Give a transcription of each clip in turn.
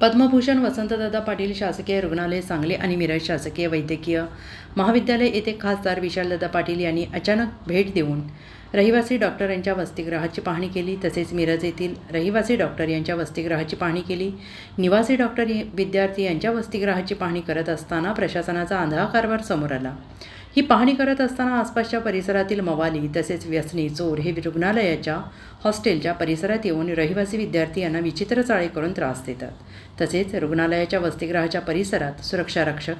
पद्मभूषण वसंतदादा पाटील शासकीय रुग्णालय सांगली आणि मिरज शासकीय वैद्यकीय महाविद्यालय येथे खासदार विशालदादा पाटील यांनी अचानक भेट देऊन रहिवासी डॉक्टर यांच्या वसतिगृहाची पाहणी केली। तसेच मिरज येथील रहिवासी डॉक्टर यांच्या वसतिगृहाची पाहणी केली। निवासी डॉक्टर विद्यार्थी यांच्या वसतिगृहाची पाहणी करत असताना प्रशासनाचा आंधळा कारभार समोर आला। ही पाहणी करत असताना आसपासच्या परिसरातील मवाली तसेच व्यसनी चोर हे रुग्णालयाच्या हॉस्टेलच्या परिसरात येऊन रहिवासी विद्यार्थी यांना विचित्र चाळे करून त्रास देतात। तसेच रुग्णालयाच्या वसतिगृहाच्या परिसरात सुरक्षा रक्षक,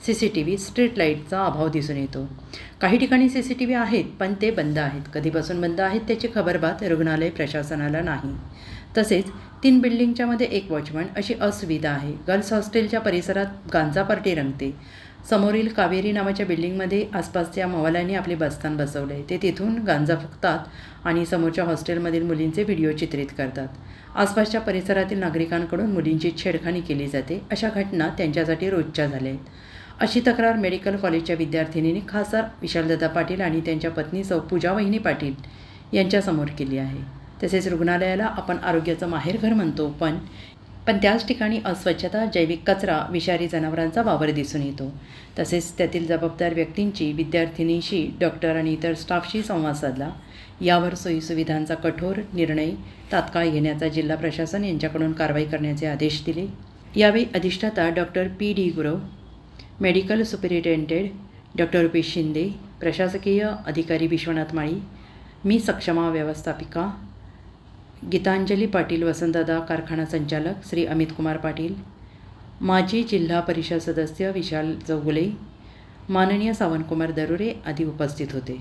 CCTV, स्ट्रीट लाईटचा अभाव दिसून येतो। काही ठिकाणी CCTV आहेत पण ते बंद आहेत। कधीपासून बंद आहेत त्याची खबरबात रुग्णालय प्रशासनाला नाही। तसेच 3 बिल्डिंगच्या मध्ये 1 वॉचमन अशी असुविधा आहे। गर्ल्स हॉस्टेलच्या परिसरात गांजा पार्टी रंगते। समोरील कावेरी नावाच्या बिल्डिंगमध्ये आसपासच्या मवाल्यांनी आपले बस्तान बसवले। ते तिथून गांजा फुकतात आणि समोरच्या हॉस्टेलमधील मुलींचे व्हिडिओ चित्रित करतात। आसपासच्या परिसरातील नागरिकांकडून मुलींची छेडखानी केली जाते। अशा घटना त्यांच्यासाठी रोजच्या झाल्या आहेत। अशी तक्रार मेडिकल कॉलेजच्या विद्यार्थिनींनी खासदार विशालदादा पाटील आणि त्यांच्या पत्नी सौ पूजा वहिनी पाटील यांच्यासमोर केली आहे। तसेच रुग्णालयाला आपण आरोग्याचं माहेरघर म्हणतो पण त्याच ठिकाणी अस्वच्छता, जैविक कचरा, विषारी जनावरांचा वावर दिसून येतो। तसेच त्यातील जबाबदार व्यक्तींची विद्यार्थिनींशी, डॉक्टर आणि इतर स्टाफशी संवाद साधला। यावर सोयीसुविधांचा कठोर निर्णय तात्काळ घेण्याचा जिल्हा प्रशासन यांच्याकडून कारवाई करण्याचे आदेश दिले। यावेळी अधिष्ठाता doctor PD Gurav, medical superintendent doctor Rupesh Shinde, प्रशासकीय अधिकारी विश्वनाथ माळी, मी सक्षमा व्यवस्थापिका गीतांजली पाटील, वसंतदादा कारखाना संचालक श्री अमित कुमार पाटील, माजी जिल्हा परिषद सदस्य विशाल चौगुले, माननीय सावंतकुमार दरुरे आदी उपस्थित होते।